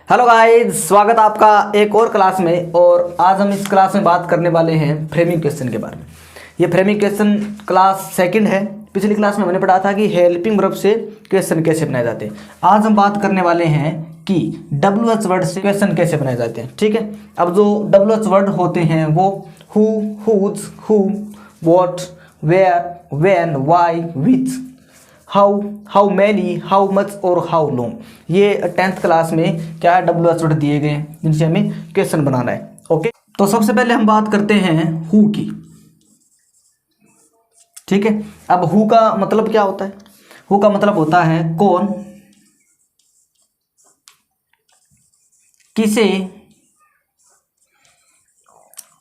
Hello guys, स्वागत है आपका एक और क्लास में। और आज हम इस क्लास में बात करने वाले हैं फ्रेमिंग क्वेश्चन के बारे में। ये फ्रेमिंग क्वेश्चन क्लास सेकंड है। पिछली क्लास में मैंने पढ़ा था कि हेल्पिंग वर्ब से क्वेश्चन कैसे बनाए जाते हैं। आज हम बात करने वाले हैं कि WH वर्ड से क्वेश्चन कैसे बनाए जाते हैं। ठीक है, अब जो WH वर्ड होते हैं वो who, whose, whom, what, where, when, why, which, how many, how much और हाउ लॉन्ग, ये 10th क्लास में क्या है WH वर्ड दिए गए हैं जिनसे हमें क्वेश्चन बनाना है। ओके, तो सबसे पहले हम बात करते हैं हु की। ठीक है, अब हु का मतलब क्या होता है? हु का मतलब होता है कौन, किसे,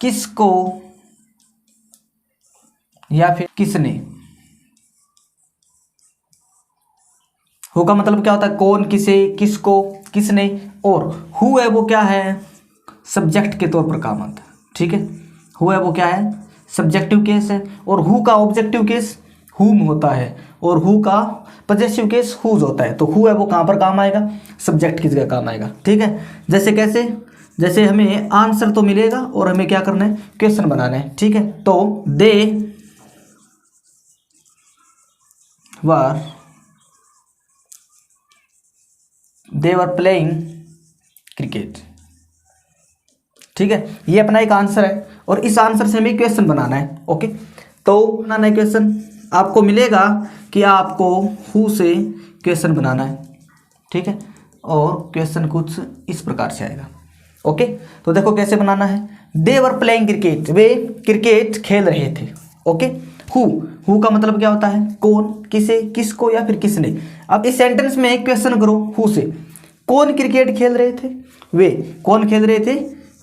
किसको या फिर किसने। हु का मतलब क्या होता है? कौन, किसे, किसको, किसने। और हु है वो क्या है? सब्जेक्ट के तौर पर काम आता है। ठीक है, हु है वो क्या है? सब्जेक्टिव केस है। और हु का ऑब्जेक्टिव केस हुम होता है और हु का पजेसिव केस हुज होता है। तो हु है वो कहाँ पर काम आएगा? सब्जेक्ट की जगह काम आएगा। ठीक है, जैसे कैसे? जैसे हमें आंसर तो मिलेगा और हमें क्या करना है? क्वेश्चन बनाना है। ठीक है, तो दे वर प्लेइंग क्रिकेट। ठीक है, ये अपना एक आंसर है और इस आंसर से हमें क्वेश्चन बनाना है। ओके, तो बनाना है क्वेश्चन। आपको मिलेगा कि आपको हु से क्वेश्चन बनाना है। ठीक है, और क्वेश्चन कुछ इस प्रकार से आएगा। ओके, तो देखो कैसे बनाना है। दे वर प्लेइंग क्रिकेट, वे क्रिकेट खेल रहे थे। ओके, हु का मतलब क्या होता है? कौन, किसे, किसको या फिर किसने। अब इस सेंटेंस में एक क्वेश्चन करो हु से। कौन क्रिकेट खेल रहे थे? वे। कौन खेल रहे थे?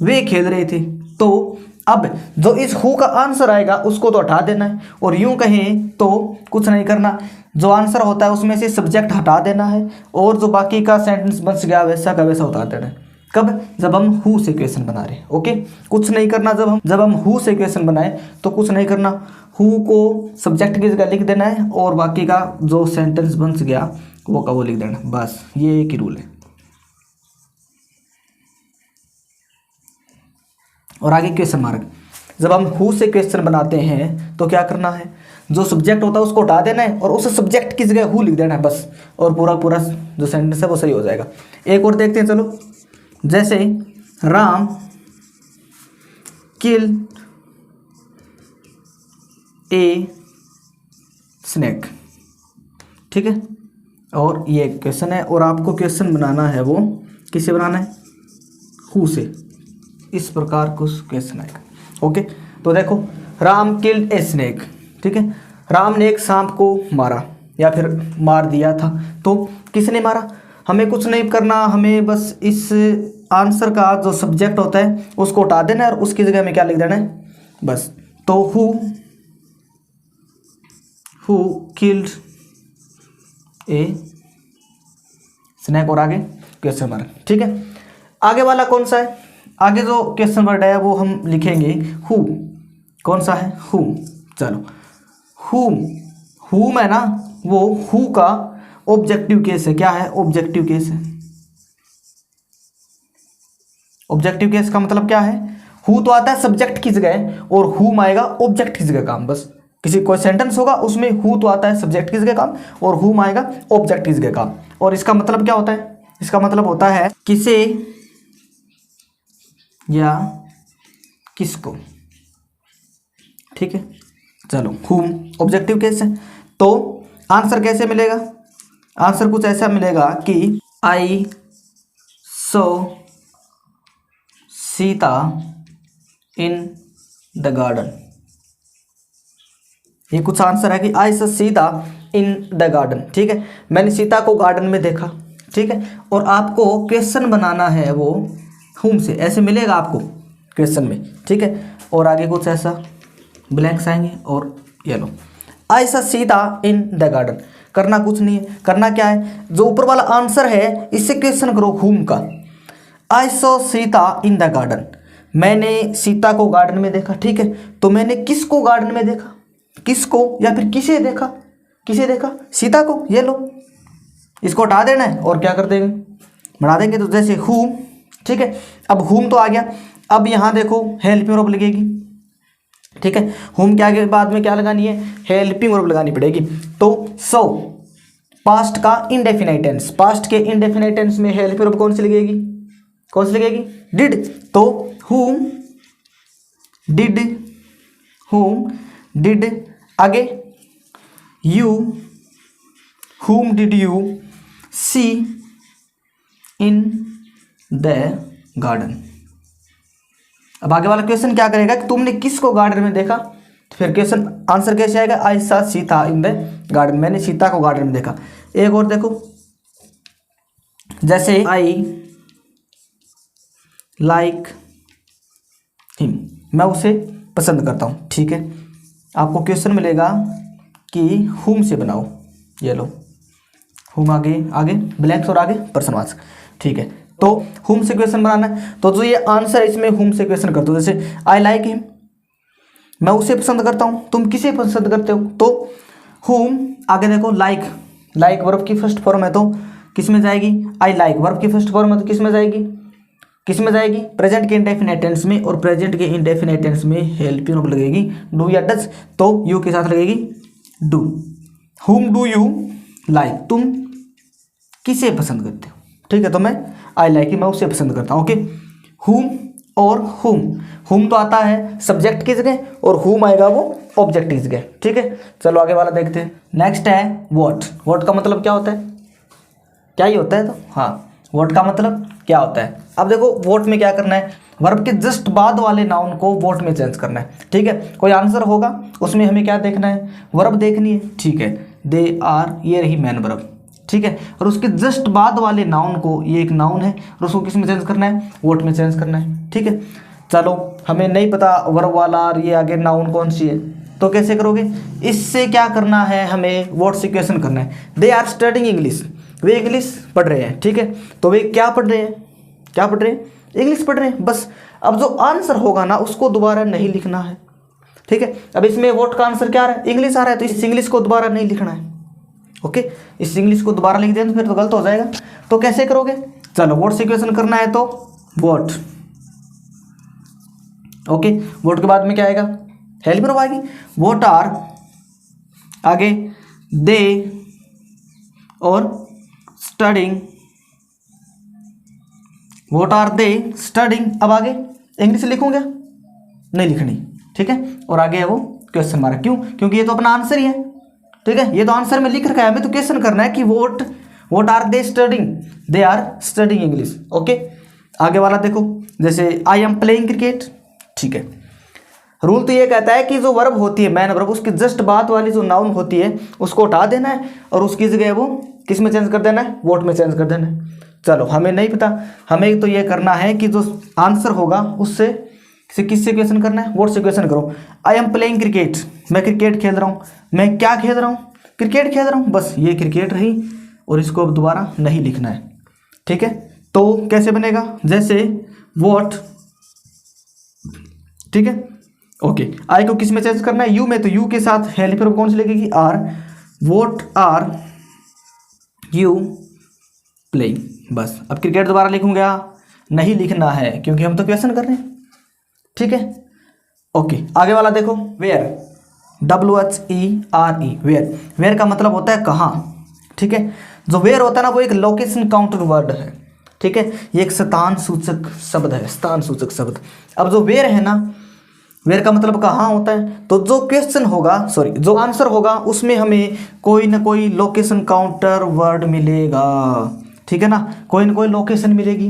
वे खेल रहे थे। तो अब जो इस हु का आंसर आएगा उसको तो हटा देना है। और यूं कहें तो कुछ नहीं करना, जो आंसर होता है उसमें से सब्जेक्ट हटा देना है और जो बाकी का सेंटेंस बच गया वैसा का वैसा उतार देना है। कब? जब हम हु से क्वेश्चन बना रहे हैं। ओके, कुछ नहीं करना। जब हम हु से क्वेश्चन बनाए तो कुछ नहीं करना, हु को सब्जेक्ट की जगह लिख देना है और बाकी का जो सेंटेंस बच गया वो का वो लिख देना। बस ये एक ही रूल है। और आगे क्वेश्चन मार्क। जब हम हु से क्वेश्चन बनाते हैं तो क्या करना है? जो सब्जेक्ट होता है उसको हटा देना है और उस सब्जेक्ट की जगह हु लिख देना है बस। और पूरा पूरा जो सेंटेंस है वो सही हो जाएगा। एक और देखते हैं, चलो। जैसे राम किल ए स्नेक। ठीक है, और ये क्वेश्चन है और आपको क्वेश्चन बनाना है वो किससे बनाना है? हु से। इस प्रकार कुछ क्वेश्चन आएगा। ओके, तो देखो, राम किल्ड ए स्नेक। ठीक है, राम ने एक सांप को मारा या फिर मार दिया था। तो किसने मारा? हमें कुछ नहीं करना, हमें बस इस आंसर का जो सब्जेक्ट होता है उसको हटा देना है और उसकी जगह में क्या लिख देना है? बस। तो हु किल्ड ए स्नेक और आगे क्वेश्चन मार्क। ठीक है, आगे वाला कौन सा है? आगे जो क्वेश्चन वर्ड है वो हम लिखेंगे हु। कौन सा है? हु। चलो, हुम है ना, वो हु का ऑब्जेक्टिव केस है। क्या है? ऑब्जेक्टिव केस है। ऑब्जेक्टिव केस का मतलब क्या है? हु तो आता है सब्जेक्ट की जगह और हुम आएगा ऑब्जेक्ट की जगह काम। बस किसी कोई सेंटेंस होगा उसमें हु तो आता है सब्जेक्ट की जगह काम और हुम आएगा ऑब्जेक्ट की जगह काम। और इसका मतलब क्या होता है? इसका मतलब होता है किसे या किसको। ठीक है, चलो, हुम ऑब्जेक्टिव केस है। तो आंसर कैसे मिलेगा? आंसर कुछ ऐसा मिलेगा कि आई सो सीता इन द गार्डन। ये कुछ आंसर है कि आई सो सीता इन द गार्डन। ठीक है, मैंने सीता को गार्डन में देखा। ठीक है, और आपको क्वेश्चन बनाना है वो हुम से। ऐसे मिलेगा आपको क्वेश्चन में। ठीक है, और आगे कुछ ऐसा ब्लैंक्स आएंगे और ये लो, आई सो सीता इन द गार्डन। करना कुछ नहीं है, करना क्या है? जो ऊपर वाला आंसर है इससे क्वेश्चन करो हुम का। आई सो सीता इन द गार्डन, मैंने सीता को गार्डन में देखा। ठीक है, तो मैंने किसको गार्डन में देखा? किसको या फिर किसे देखा? किसे देखा? सीता को। ये लो, इसको हटा देना है और क्या कर देंगे? बढ़ा देंगे तो जैसे हुम, ठीक है। अब हुम तो आ गया, अब यहाँ देखो हेल्पिंग वर्ब लगेगी, ठीक है। हुम के आगे बाद में क्या लगानी है, हेल्पिंग वर्ब लगानी पड़ेगी। तो सो पास्ट का इंडेफिनाइट टेंस, पास्ट के इंडेफिनाइट टेंस में हेल्पिंग वर्ब कौन सी लगेगी, कौन सी लगेगी, डिड। तो हुम डिड, हुम डिड, आगे you, whom did you see in the garden. अब आगे वाला क्वेश्चन क्या करेगा कि तुमने किसको गार्डन में देखा, तो फिर क्वेश्चन आंसर कैसे आएगा, आई सा सीता इन द गार्डन, मैंने सीता को गार्डन में देखा। एक और देखो, जैसे आई लाइक हिम, मैं उसे पसंद करता हूँ, ठीक है। आपको क्वेश्चन मिलेगा कि हुम से बनाओ, ये लो हुम, आगे आगे ब्लैंक्स और आगे पर्सन वाच, ठीक है। तो हुम से क्वेश्चन बनाना है, तो जो ये आंसर है इसमें हुम से क्वेश्चन कर दो। जैसे आई लाइक हिम, मैं उसे पसंद करता हूँ, तुम किसे पसंद करते हो, तो हुम, आगे देखो लाइक, लाइक वर्ब की फर्स्ट फॉर्म है तो किस में जाएगी, आई लाइक वर्ब की फर्स्ट फॉर्म है तो किस में जाएगी, किस में जाएगी, प्रेजेंट के इंडेफिनिट टेंस में, और प्रेजेंट के इंडेफिनिट टेंस में हेल्पिंग वर्ब लगेगी डू या डज, तो यू के साथ लगेगी डू। हुम डू यू लाइक, तुम किसे पसंद करते हो, ठीक है। तो मैं आई लाइक, मैं उसे पसंद करता हूँ, ओके। हुम और हुम, हुम तो आता है सब्जेक्ट की जगह और हुम आएगा वो ऑब्जेक्ट की जगह, ठीक है। चलो आगे वाला देखते हैं। नेक्स्ट है व्हाट, व्हाट का मतलब क्या होता है, क्या ही होता है, तो हाँ व्हाट का मतलब क्या होता है। अब देखो व्हाट में क्या करना है, वर्ब के जस्ट बाद वाले नाउन को व्हाट में चेंज करना है, ठीक है। कोई आंसर होगा उसमें हमें क्या देखना है, वर्ब देखनी है, ठीक है। दे आर, ये रही मैन वर्ब, ठीक है। और उसके जस्ट बाद वाले नाउन को, ये एक नाउन है और उसको किस में चेंज करना है, व्हाट में चेंज करना है, ठीक है। चलो हमें नहीं पता वर्ब वाला और ये आगे नाउन कौन सी है, तो कैसे करोगे, इससे क्या करना है, हमें व्हाट से क्वेश्चन करना है। दे आर स्टडिंग इंग्लिश, वे इंग्लिश पढ़ रहे हैं, ठीक है। तो वे क्या पढ़ रहे हैं, क्या पढ़ रहे हैं, इंग्लिश पढ़ रहे हैं, बस। अब जो आंसर होगा ना उसको दोबारा नहीं लिखना है, ठीक है। अब इसमें व्हाट का आंसर क्या आ रहा है, इंग्लिश आ रहा है, तो इस इंग्लिश को दोबारा नहीं लिखना है, ओके। इस इंग्लिश को दोबारा लिख दें तो फिर तो गलत हो जाएगा। तो कैसे करोगे, चलो व्हाट से क्वेश्चन करना है तो व्हाट, ओके। व्हाट के बाद में क्या आएगा, हेल्प वर्ब आएगी, व्हाट आर, आगे दे और studying, what are they studying. अब आगे इंग्लिश लिखूंगा, नहीं लिखनी, ठीक है। और आगे है वो क्वेश्चन मार्क, क्यों, क्योंकि ये तो अपना आंसर ही है, ठीक है। ये तो आंसर में लिख रखा है, हमें तो क्वेश्चन करना है कि what are they studying, they are studying English, okay. आगे वाला देखो, जैसे आई एम प्लेइंग क्रिकेट, ठीक है। रूल तो ये कहता है कि जो वर्ब होती है मैन वर्ब, उसकी जस्ट बाद वाली जो नाउन होती है उसको हटा देना है और उसकी जगह वो किस में चेंज कर देना है, व्हाट में चेंज कर देना है। चलो हमें नहीं पता, हमें तो ये करना है कि जो आंसर होगा उससे किससे क्वेश्चन करना है, व्हाट से क्वेश्चन करो। आई एम प्लेइंग क्रिकेट, मैं क्रिकेट खेल रहा हूँ, मैं क्या खेल रहा हूँ, क्रिकेट खेल रहा हूँ, बस ये क्रिकेट रही और इसको अब दोबारा नहीं लिखना है, ठीक है। तो कैसे बनेगा, जैसे व्हाट, ठीक है, ओके। आई को किस में चेंज करना है, यू में, तो यू के साथ हेल्प वर्ब कौन सी लगेगी, are, what are you playing, बस। अब क्रिकेट दोबारा लिखूंगा, नहीं लिखना है क्योंकि हम तो क्वेश्चन कर रहे हैं, ठीक है, ओके। आगे वाला देखो, वेयर, WHERE, वेयर, वेयर का मतलब होता है कहाँ, ठीक है। जो वेयर होता है ना वो एक लोकेशन काउंटर वर्ड है, ठीक है। ये एक स्थान सूचक शब्द है, स्थान सूचक शब्द। अब जो वेयर है ना, वेयर का मतलब कहाँ होता है, तो जो क्वेश्चन होगा, सॉरी जो आंसर होगा उसमें हमें कोई ना कोई लोकेशन काउंटर वर्ड मिलेगा, ठीक है ना, कोई ना कोई लोकेशन मिलेगी।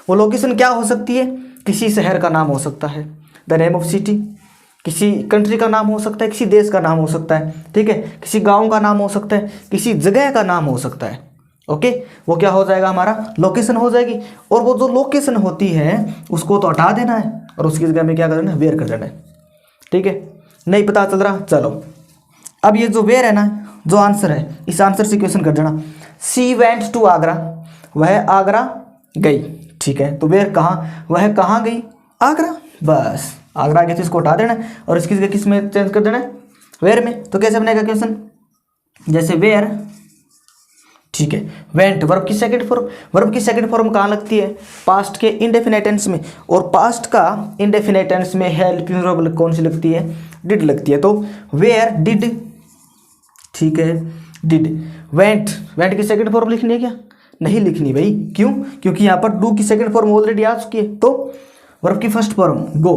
वो लोकेशन क्या हो सकती है, किसी शहर का नाम हो सकता है, द नेम ऑफ सिटी, किसी कंट्री का नाम हो सकता है, किसी देश का नाम हो सकता है, ठीक है, किसी गांव का नाम हो सकता है, किसी जगह का नाम हो सकता है, ओके। वो क्या हो जाएगा, हमारा लोकेशन हो जाएगी। और वो जो लोकेशन होती है उसको तो हटा देना है और उसकी जगह में क्या करना है, वेयर कर देना है, ठीक है। नहीं पता चल रहा, चलो अब ये जो वेयर है ना, जो आंसर है, इस आंसर से क्वेश्चन कर देना। सी वेंट टू आगरा, वह आगरा गई, ठीक है। तो वेयर कहाँ, वह कहाँ गई, आगरा, बस। आगरा गई तो इसको हटा देना है और इसकी जगह किस में चेंज कर देना है, वेयर में। तो कैसे बनेगा क्वेश्चन, जैसे वेयर ठीक है। वेंट वर्ब की सेकंड फॉर्म, वर्ब की सेकंड फॉर्म कहाँ लगती है? पास्ट के इंडेफिनिट टेंस में, और पास्ट का इंडेफिनिट टेंस में हेल्पिंग वर्ब कौन सी लगती है? डिड लगती है। तो वेयर डिड, ठीक है, डिड। वेंट, वेंट की सेकंड फॉर्म लिखनी है क्या? नहीं लिखनी भाई, क्यों? क्योंकि यहाँ पर डू की सेकंड फॉर्म ऑलरेडी आ चुकी है। तो वर्ब की first form go,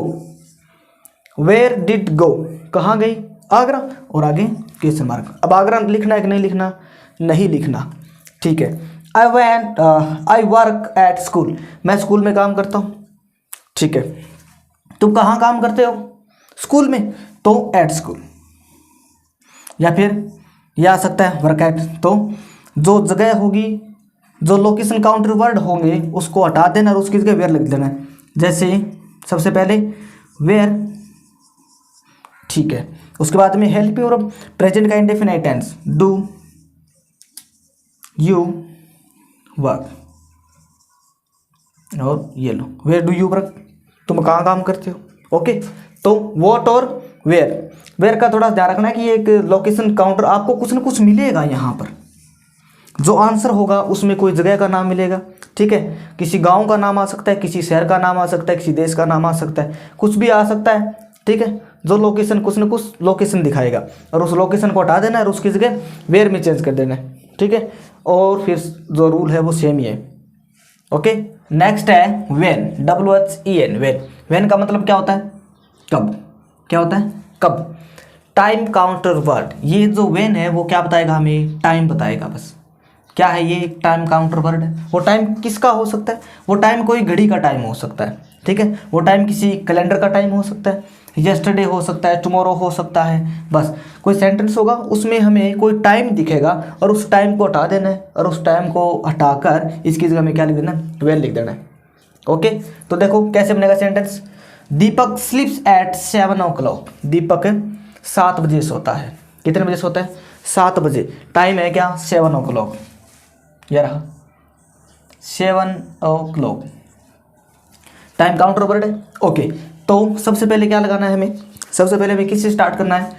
where did go, कहाँ गई? आगरा, और आगे क्वेश्चन मार्क। अब आगरा लिखना है कि नहीं लिखना? नहीं लिखना, ठीक है। आई वर्क एट स्कूल, मैं स्कूल में काम करता हूँ, ठीक है। तुम कहाँ काम करते हो? स्कूल में, तो एट स्कूल। या फिर यह आ सकता है वर्क एट। तो जो जगह होगी, जो लोकेशन काउंटर वर्ड होंगे उसको हटा देना और उसकी जगह वेयर लिख देना है। जैसे सबसे पहले वेयर, ठीक है। उसके बाद में हेल्प और प्रेजेंट का indefinite tense, do you work, और ये लो वेयर डू यू वर्क, तुम कहाँ काम करते हो, ओके। तो वॉट और वेयर, वेयर का थोड़ा ध्यान रखना है कि ये एक लोकेशन काउंटर, आपको कुछ ना कुछ मिलेगा यहाँ पर। जो आंसर होगा उसमें कोई जगह का नाम मिलेगा, ठीक है। किसी गांव का नाम आ सकता है, किसी शहर का नाम आ सकता है, किसी देश का नाम आ सकता है, कुछ भी आ सकता है, ठीक है। जो लोकेशन कुछ ना कुछ लोकेशन दिखाएगा और उस लोकेशन को हटा देना है और उसकी जगह वेयर में चेंज कर देना है, ठीक है। और फिर जो रूल है वो सेम ही है, ओके। नेक्स्ट है वेन, WHEN, वेन। वेन का मतलब क्या होता है? कब। क्या होता है? कब। टाइम काउंटर वर्ड, ये जो वेन है वो क्या बताएगा हमें? टाइम बताएगा, बस। क्या है ये? एक टाइम काउंटर वर्ड है। वो टाइम किसका हो सकता है? वो टाइम कोई घड़ी का टाइम हो सकता है, ठीक है। वो टाइम किसी कैलेंडर का टाइम हो सकता है, यस्टरडे हो सकता है, टुमारो हो सकता है, बस। कोई सेंटेंस होगा उसमें हमें कोई टाइम दिखेगा और उस टाइम को हटा देना है और उस टाइम को हटाकर इसकी जगह में क्या लिख देना है? वेन लिख देना है, ओके। तो देखो कैसे बनेगा सेंटेंस। दीपक स्लीप्स एट 7 o'clock, दीपक 7 बजे सोता है। कितने बजे सोता है? 7 बजे। टाइम है क्या? 7 o'clock, यह रहा 7 o'clock। टाइम काउंटर वर्ड है, ओके। तो सबसे पहले क्या लगाना है हमें? सबसे पहले हमें किससे स्टार्ट करना है?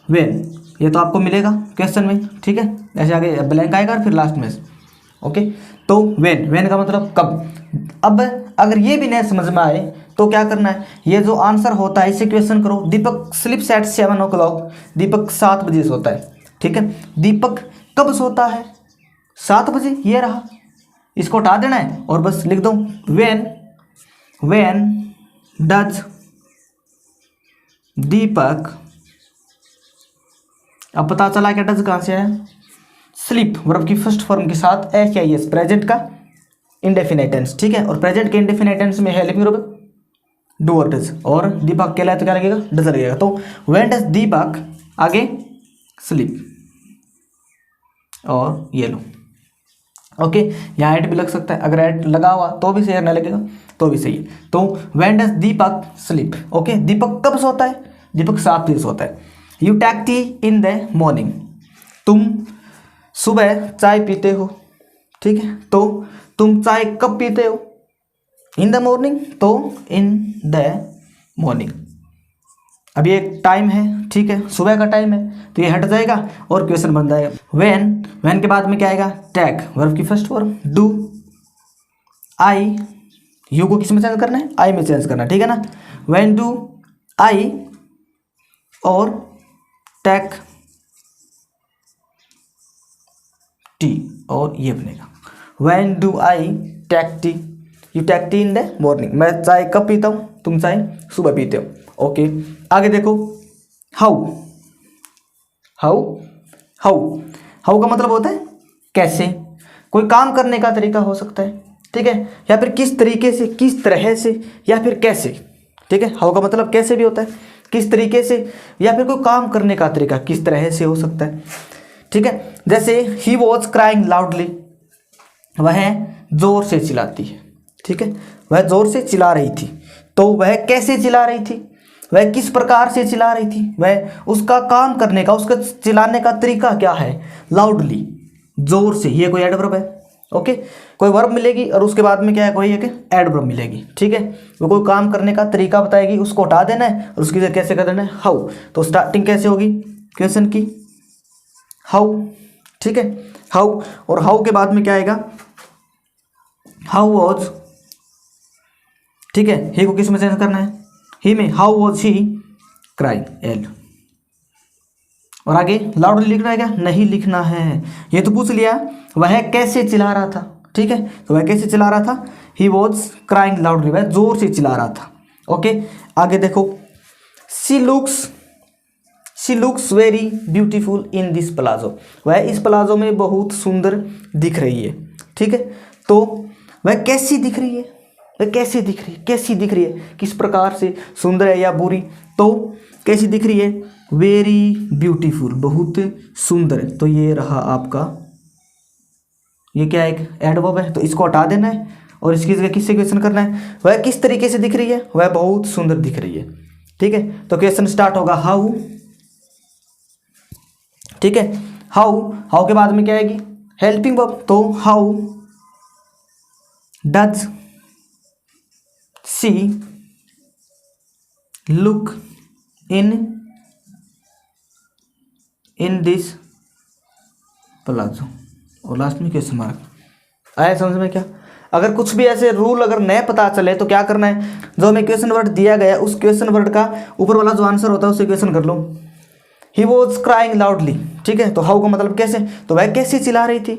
वेन। ये तो आपको मिलेगा क्वेश्चन में, ठीक है। ऐसे आगे ब्लैंक आएगा फिर लास्ट में, ओके। तो वेन, वेन का मतलब कब। अब अगर ये भी नहीं समझ में आए तो क्या करना है? ये जो आंसर होता है इसे क्वेश्चन करो। दीपक स्लीप्स एट 7 o'clock, दीपक 7 बजे सोता है, ठीक है। दीपक कब सोता है? 7 बजे, ये रहा। इसको हटा देना है और बस लिख दो वेन, वेन डज दीपक। अब पता चला क्या डज कहाँ से आया? स्लीप वर्ब की फर्स्ट फॉर्म के साथ HIS, प्रेजेंट का इंडेफिनिट टेंस, ठीक है। और प्रेजेंट के इंडेफिनिट टेंस में हेल्पिंग वर्ब डू और डज, और दीपक कहलाए तो क्या लगेगा? डज लगेगा। तो व्हेन डज दीपक, आगे स्लीप, और ये लो, ओके। यहाँ एट भी लग सकता है, अगर एट लगा हुआ तो भी सही, नहीं लगेगा तो भी सही है। तो when does Deepak sleep, okay. Deepak कब सोता है? दीपक 7 बजे सोता है। You take tea in the morning, तुम सुबह चाय पीते हो, ठीक है। तो तुम चाय कब पीते हो? इन द मॉर्निंग, तो इन द मॉर्निंग। अब ये टाइम है, ठीक है, सुबह का टाइम है, तो ये हट जाएगा और क्वेश्चन बन जाएगा। व्हेन, व्हेन के बाद में क्या आएगा? टेक वर्ब की first form, do I, you को किस में चेंज करना है? आई में चेंज करना है, ठीक है ना। व्हेन डू आई, और टेक टी, और ये बनेगा when do I take tea, you take tea in the morning. मैं चाय कब पीता हूँ? तुम चाय सुबह पीते हो, ओके। आगे देखो हाउ, हाउ, हाउ, हाउ का मतलब होता है कैसे। कोई काम करने का तरीका हो सकता है, ठीक है, या फिर किस तरीके से, किस तरह से, या फिर कैसे, ठीक है। हाउ का मतलब कैसे भी होता है, किस तरीके से, या फिर कोई काम करने का तरीका किस तरह से हो सकता है, ठीक है। जैसे ही वॉज क्राइंग लाउडली, वह जोर से चिल्लाती है, ठीक है। वह जोर से चिल्ला रही थी, तो वह कैसे चिल्ला रही थी? वह किस प्रकार से चिल्ला रही थी? वह उसका काम करने का, उसका चिल्लाने का तरीका क्या है? लाउडली, जोर से, ये कोई एडवर्ब है, ओके। कोई वर्ब मिलेगी और उसके बाद में क्या है? कोई एक एडवर्ब मिलेगी, ठीक है। वो कोई काम करने का तरीका बताएगी, उसको हटा देना है और उसकी जगह कैसे कर देना है? हाउ। तो स्टार्टिंग कैसे होगी क्वेश्चन की? हाउ, ठीक है, हाउ, और हाउ के बाद में क्या आएगा, हाउ वॉज, ठीक है, ही को किस में चेंज करना है, ही में, how was he crying, L. और आगे लाउडली लिखना है क्या, नहीं लिखना है, ये तो पूछ लिया वह कैसे चिल्ला रहा था, ठीक है, तो वह कैसे चिल्ला रहा था, ही वॉज क्राइंग लाउडली, वह जोर से चिल्ला रहा था। ओके, आगे देखो, she looks very beautiful in this palazzo, वह इस प्लाजो में बहुत सुंदर दिख रही है, ठीक है, तो वह कैसी दिख रही है, वह कैसे दिख रही है, कैसी दिख रही है, किस प्रकार से, सुंदर है या बुरी, तो कैसी दिख रही है, वेरी ब्यूटीफुल, बहुत सुंदर है, तो ये रहा आपका, ये क्या एक एडवर्ब है, तो इसको हटा देना है और इसकी जगह किससे क्वेश्चन करना है, वह किस तरीके से दिख रही है, वह बहुत सुंदर दिख रही है, ठीक है, तो क्वेश्चन स्टार्ट होगा हाउ, ठीक है, हाउ के बाद में क्या आएगी, हेल्पिंग वर्ब, तो how does she look in this palazzo, और लास्ट में क्वेश्चन मार्क। आया समझ में क्या, अगर कुछ भी ऐसे रूल अगर नए पता चले तो क्या करना है, जो हमें क्वेश्चन वर्ड दिया गया उस क्वेश्चन वर्ड का ऊपर वाला जो आंसर होता है उससे क्वेश्चन कर लो। ही वॉज क्राइंग लाउडली, ठीक है, तो हाउ का मतलब कैसे, तो वह कैसे चिल्ला रही थी,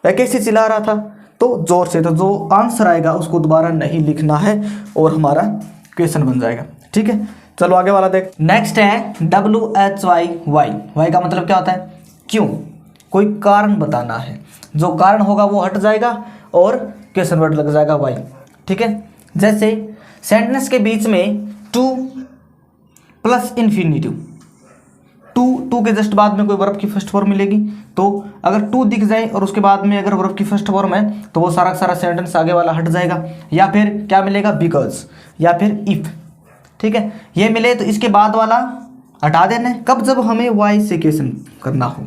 वह कैसे चिल्ला रहा था, तो जोर से, तो जो आंसर आएगा उसको दोबारा नहीं लिखना है और हमारा क्वेश्चन बन जाएगा, ठीक है। चलो आगे वाला देख, नेक्स्ट है WHY, वाई का मतलब क्या होता है, क्यों, कोई कारण बताना है, जो कारण होगा वो हट जाएगा और क्वेश्चन वर्ड लग जाएगा वाई, ठीक है। जैसे सेंटेंस के बीच में टू प्लस इन्फिनिटिव, टू के जस्ट बाद में कोई वर्ब की फर्स्ट फॉर्म मिलेगी, तो अगर टू दिख जाए और उसके बाद में अगर वर्ब की फर्स्ट फॉर्म है तो वो सारा सारा सेंटेंस आगे वाला हट जाएगा, या फिर क्या मिलेगा, बिकॉज, या फिर इफ, ठीक है, ये मिले तो इसके बाद वाला हटा देना है, कब, जब हमें वाई से क्वेश्चन करना हो,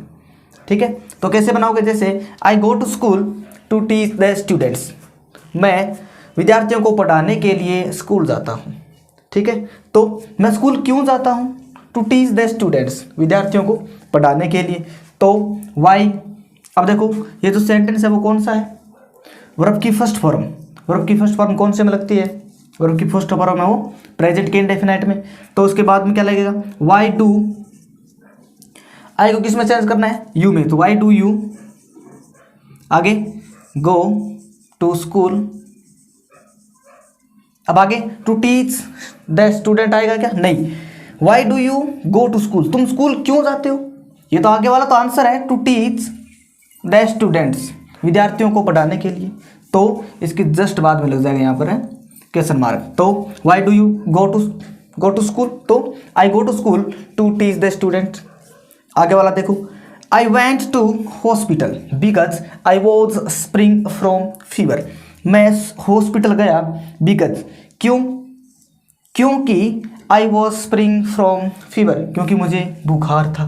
ठीक है। तो कैसे बनाओगे, जैसे I go to school to teach the students, मैं विद्यार्थियों को पढ़ाने के लिए स्कूल जाता हूँ, ठीक है, तो मैं स्कूल क्यों जाता हूँ, टू टीच द स्टूडेंट्स, विद्यार्थियों को पढ़ाने के लिए, तो वाई। अब देखो ये जो सेंटेंस है वो कौन सा है, वर्ब की फर्स्ट फॉर्म, वर्ब की फर्स्ट फॉर्म कौन से में लगती है, वर्ब की फर्स्ट फॉर्म है वो प्रेजेंट के इंडेफिनाइट में, तो उसके बाद में क्या लगेगा, वाई डू, आई को किस में चेंज करना है, यू में, तो वाई डू यू, आगे गो टू स्कूल, अब आगे टू टीच द स्टूडेंट आएगा क्या, नहीं, why do you go to school, तुम स्कूल क्यों जाते हो, ये तो आगे वाला तो आंसर है, टू टीच द स्टूडेंट्स, विद्यार्थियों को पढ़ाने के लिए, तो इसके जस्ट बाद में लग जाएगा यहाँ पर है क्वेश्चन मार्क, तो why do you go to school, तो I go to school to teach the student. आगे वाला देखो, I went to hospital because I was suffering from fever, मैं हॉस्पिटल गया बिकॉज, क्योंकि I was suffering from fever, क्योंकि मुझे बुखार था,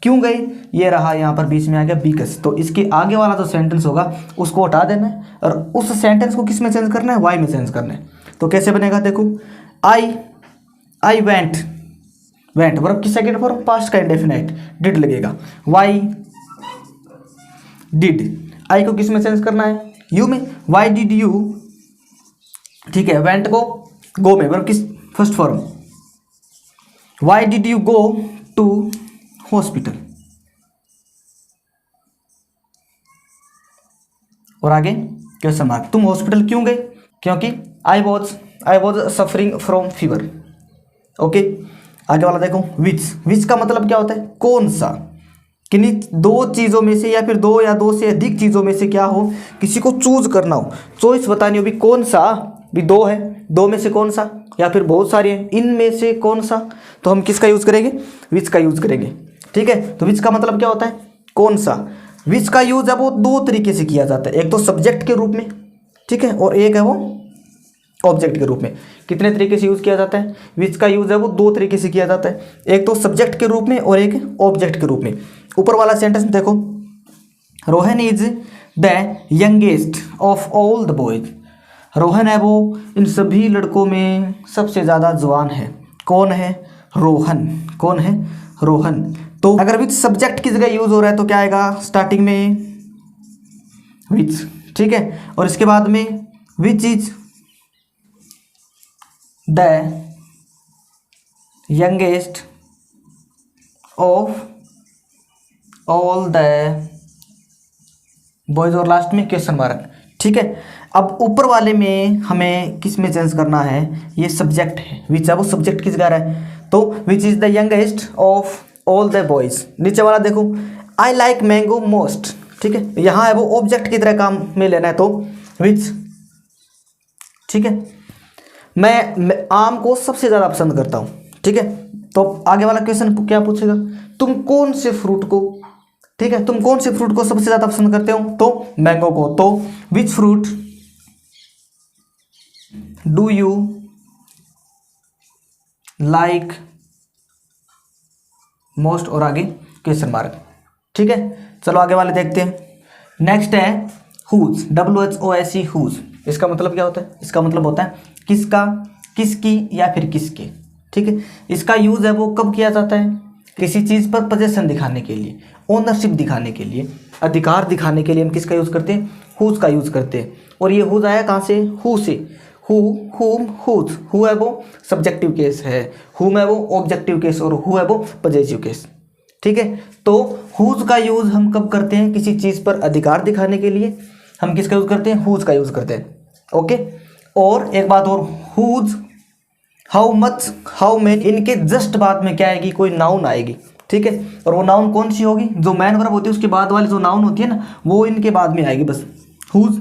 क्यों गए, ये रहा यहाँ पर बीच में आ गया बिकॉज, तो इसके आगे वाला जो सेंटेंस होगा उसको हटा देना है और उस सेंटेंस को किस में चेंज करना है, वाई में चेंज करना है, तो कैसे बनेगा, देखो आई वेंट वर्ब की सेकंड फॉर्म पास्ट का इंडेफिनाइट, डिड लगेगा, वाई डिड, आई को किस में चेंज करना है, यू में, वाई डिड यू, ठीक है, वेंट को गो में, वर्ब की first form, why did you go to hospital, और आगे क्वेश्चन मार्क, तुम हॉस्पिटल क्यों गए, क्योंकि I was suffering from fever, okay. आगे वाला देखो, विच का मतलब क्या होता है, कौन सा, किन्हीं दो चीज़ों में से या फिर दो या दो से अधिक चीज़ों में से क्या हो, किसी को चूज करना हो, चॉइस बतानी हो भी कौन सा, भी दो है, दो में से कौन सा, या फिर बहुत सारे हैं, इनमें से कौन सा, तो हम किसका यूज़ करेंगे, विच का यूज़ करेंगे, ठीक है। तो विच का मतलब क्या होता है, कौन सा, विच का यूज है वो दो तरीके से किया जाता है, एक तो सब्जेक्ट के रूप में, ठीक है, और एक है वो ऑब्जेक्ट के रूप में। कितने तरीके से यूज़ किया जाता है, विच का यूज़ है वो दो तरीके से किया जाता है, एक तो सब्जेक्ट के रूप में और एक ऑब्जेक्ट के रूप में। ऊपर वाला सेंटेंस देखो, Rohan is the youngest of all the boys, Rohan है वो इन सभी लड़कों में सबसे ज़्यादा जवान है, कौन है, रोहन, कौन है, रोहन, तो अगर विच सब्जेक्ट की जगह यूज हो रहा है तो क्या आएगा स्टार्टिंग में विच, ठीक है। और इसके बाद में which is the youngest of all the boys और लास्ट में क्वेश्चन मार्क, ठीक है। अब ऊपर वाले में हमें किस में चेंज करना है, ये सब्जेक्ट है विच है, वो सब्जेक्ट किस जगह है, तो which is the youngest of all the boys. नीचे वाला देखो आई लाइक मैंगो मोस्ट, ठीक है, यहाँ है वो ऑब्जेक्ट की तरह काम में लेना है तो विच, ठीक है। मैं आम को सबसे ज़्यादा पसंद करता हूँ, ठीक है। तो आगे वाला क्वेश्चन क्या पूछेगा, तुम कौन से फ्रूट को, ठीक है, तुम कौन से फ्रूट को सबसे ज़्यादा पसंद करते हो, तो मैंगो को। तो which fruit do you like most, और आगे क्वेश्चन मार्क, ठीक है। चलो आगे वाले देखते हैं। नेक्स्ट है हुज, WHOSE हुज। इसका मतलब क्या होता है, इसका मतलब होता है किसका, किसकी या फिर किसके, ठीक है। इसका यूज है वो कब किया जाता है, किसी चीज़ पर पोजेशन दिखाने के लिए, ओनरशिप दिखाने के लिए, अधिकार दिखाने के लिए हम किसका यूज़ करते हैं, हुज का यूज़ करते हैं। और ये हुज आया कहाँ से, हु से, हु, हुम, हुज। हु है वो सब्जेक्टिव केस है, हुम है वो ऑब्जेक्टिव केस, और हु है वो पॉजेसिव केस, ठीक है। तो हुज का यूज़ हम कब करते हैं, किसी चीज़ पर अधिकार दिखाने के लिए हम किसका यूज़ करते हैं, हुज का यूज़ करते हैं, ओके। और एक बात और, whose, how much, how many, इनके जस्ट बाद में क्या आएगी, कोई नाउन आएगी, ठीक है। और वो नाउन कौन सी होगी, जो मैन वर्ब होती है उसके बाद वाली जो नाउन होती है ना, वो इनके बाद में आएगी बस। हुज,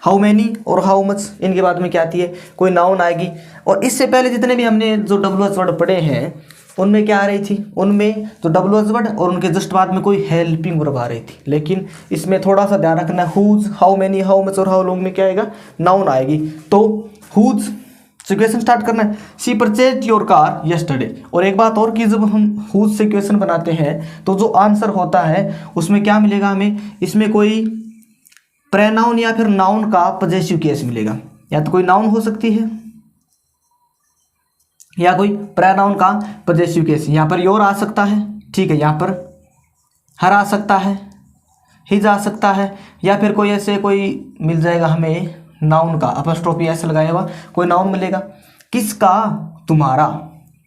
हाउ मेनी और हाउ मच, इनके बाद में क्या आती है, कोई नाउन आएगी। और इससे पहले जितने भी हमने जो WH वर्ड पढ़े हैं उनमें क्या आ रही थी, उनमें जो WH वर्ड और उनके जस्ट बाद में कोई हेल्पिंग वर्ब आ रही थी। लेकिन इसमें थोड़ा सा ध्यान रखना, whose, how many, how much और हाउ लॉन्ग में क्या आएगा, नाउन आएगी। तो हुज से क्वेश्चन स्टार्ट करना है, she purchase your car yesterday. और एक बात और कि जब हम हुज से क्वेश्चन बनाते हैं तो जो आंसर होता है उसमें क्या मिलेगा हमें, इसमें कोई प्रोनाउन या फिर नाउन का पॉजेसिव केस मिलेगा, या तो कोई नाउन हो सकती है या कोई प्रोनाउन का पॉजेसिव केस। यहाँ पर योर आ सकता है, ठीक है, यहाँ पर हर आ सकता है, हिज आ सकता है, या फिर कोई ऐसे कोई मिल जाएगा हमें नाउन का अपॉस्ट्रोफी ऐसे लगाया हुआ कोई नाउन मिलेगा। किसका, तुम्हारा,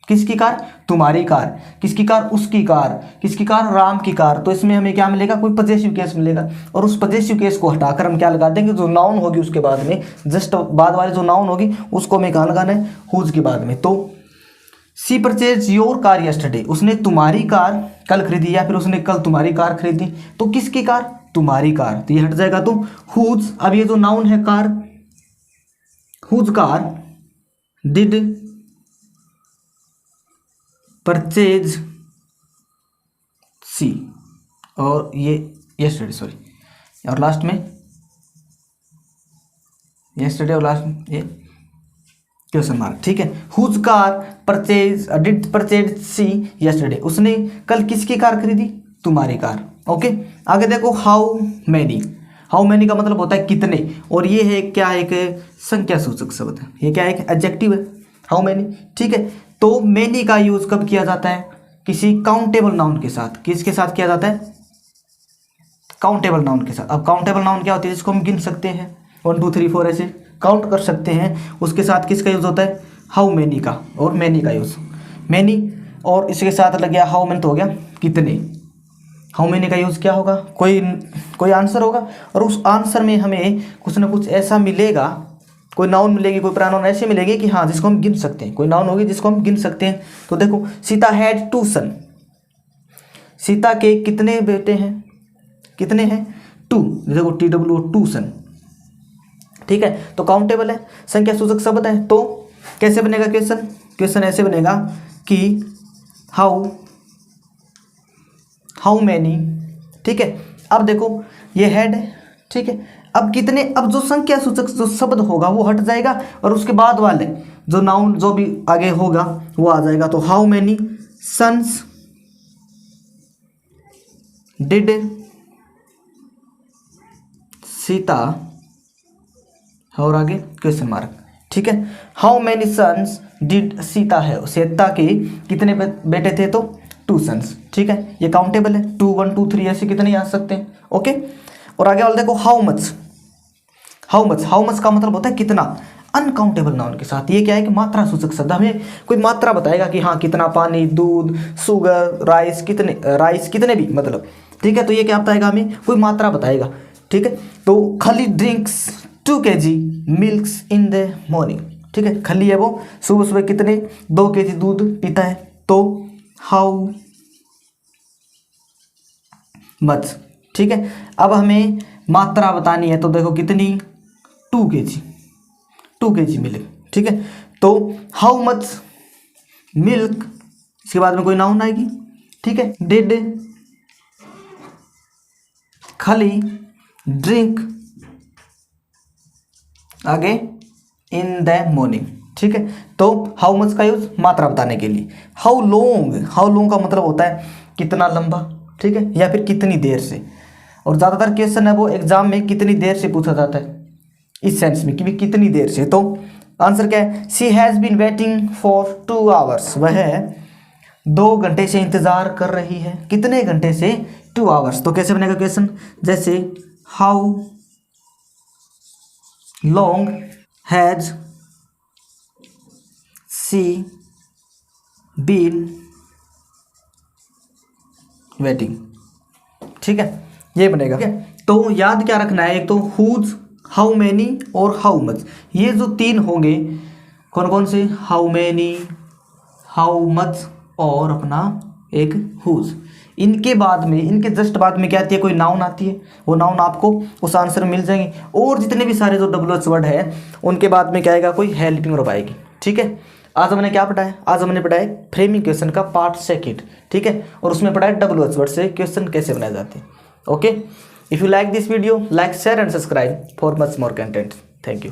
किसकी कार, तुम्हारी कार, किसकी कार, उसकी कार, किसकी कार, राम की कार। तो इसमें हमें क्या मिलेगा, कोई पॉजेसिव केस मिलेगा। और उस पॉजेसिव केस को हटाकर हम क्या लगा देंगे, जो नाउन होगी उसके बाद में, जस्ट बाद वाली जो नाउन होगी उसको हमें कहाँ लगाना है, हुज के बाद में। तो she purchase your car yesterday, उसने तुम्हारी कार कल खरीदी, या फिर उसने कल तुम्हारी कार खरीदी। तो किसकी कार, तुम्हारी कार, तो ये हट जाएगा। तो हुज, अब ये जो नाउन है car, whose car did purchase she, और ये यस्टरडे, सॉरी, और लास्ट में यस्टरडे और लास्ट में ये क्वेश्चन मार्क, ठीक है। Whose car purchase, did purchase she yesterday, उसने कल किसकी कार खरीदी, तुम्हारी कार, ओके। आगे देखो हाउ मैनी, हाउ मैनी का मतलब होता है कितने, और ये है क्या, एक संख्या सूचक शब्द है, ये क्या है, एक एडजेक्टिव है, हाउ मैनी, ठीक है। तो मैनी का यूज कब किया जाता है, किसी काउंटेबल नाउन के साथ, किसके साथ किया जाता है, काउंटेबल नाउन के साथ। अब काउंटेबल नाउन क्या होती है, जिसको हम गिन सकते हैं, 1 2 3 4 ऐसे काउंट कर सकते हैं, उसके साथ किसका यूज होता है, हाउ मैनी का, और मैनी का यूज, मैनी और इसके साथ लग गया हाउ मैनी, तो हो गया कितने। हाउ मैनी का यूज़ क्या होगा, कोई आंसर होगा, और उस आंसर में हमें कुछ ना कुछ ऐसा मिलेगा, कोई नाउन मिलेगी, कोई प्रोनाउन ऐसे मिलेंगे कि हाँ जिसको हम गिन सकते हैं, कोई नाउन होगी जिसको हम गिन सकते हैं। तो देखो सीता हैड 2 सन, सीता के कितने बेटे हैं, कितने हैं, 2, देखो TW 2 सन, ठीक है। तो काउंटेबल है, संख्या सूचक शब्द है। तो कैसे बनेगा क्वेश्चन, क्वेश्चन ऐसे बनेगा कि हाउ मैनी, ठीक है। अब देखो ये हेड है, ठीक है। अब कितने, अब जो संख्या सूचक जो शब्द होगा वो हट जाएगा, और उसके बाद वाले जो नाउन जो भी आगे होगा वो आ जाएगा। तो how many sons did Sita, और आगे क्वेश्चन मार्क, ठीक है। How many sons did Sita है, सीता के कितने बेटे थे, तो 2 सन्स। ठीक है, ये काउंटेबल है, 2 1 2 3 ऐसे कितने आ सकते हैं। ओके, और आगे वाला देखो हाउ मच। हाउ मच का मतलब होता है कितना, अनकाउंटेबल नाउन के साथ। ये क्या है कि मात्रा सूचक शब्द, हमें कोई मात्रा बताएगा कि हाँ कितना पानी, दूध, शुगर, राइस कितने भी मतलब। ठीक है, तो ये क्या बताएगा, हमें कोई मात्रा बताएगा। ठीक है, तो खली drinks 2 kg milks in the morning. ठीक है, खली है वो सुबह सुबह कितने 2 kg दूध पीता है, तो हाउ मच। ठीक है, अब हमें मात्रा बतानी है, तो देखो कितनी 2 kg मिल्क। ठीक है, तो हाउ मच मिल्क, इसके बाद में कोई नाउन आएगी। ठीक है, डिड खली ड्रिंक आगे इन द मॉर्निंग। ठीक है, तो हाउ मच का यूज मात्रा बताने के लिए। हाउ लॉन्ग का मतलब होता है कितना लंबा। ठीक है, या फिर कितनी देर से, और ज़्यादातर क्वेश्चन है वो एग्जाम में कितनी देर से पूछा जाता है, इस सेंस में कि कितनी देर से। तो आंसर क्या है, she has been waiting for 2 hours, वह 2 घंटे से इंतज़ार कर रही है। कितने घंटे से, 2 hours। तो कैसे बनेगा क्वेश्चन, जैसे how long has she been waiting. ठीक है, ये बनेगा। ठीक है, तो याद क्या रखना है, एक तो हुज, हाउ मैनी और हाउ मच। ये जो 3 होंगे कौन कौन से, हाउ मैनी, हाउ मच और अपना एक हुज। इनके बाद में, इनके जस्ट बाद में क्या आती है, कोई नाउन आती है, वो नाउन आपको उस आंसर में मिल जाएंगे। और जितने भी सारे जो WH वर्ड है उनके बाद में क्या आएगा, कोई हेल्पिंग वर्ब आएगी। ठीक है, आज हमने क्या पढ़ा है, आज हमने पढ़ा है फ्रेमिंग क्वेश्चन का पार्ट 2। ठीक है, और उसमें पढ़ा है WH वर्ड से क्वेश्चन कैसे बनाए जाते हैं। Okay, if you like this video, like, share and subscribe for much more content. Thank you.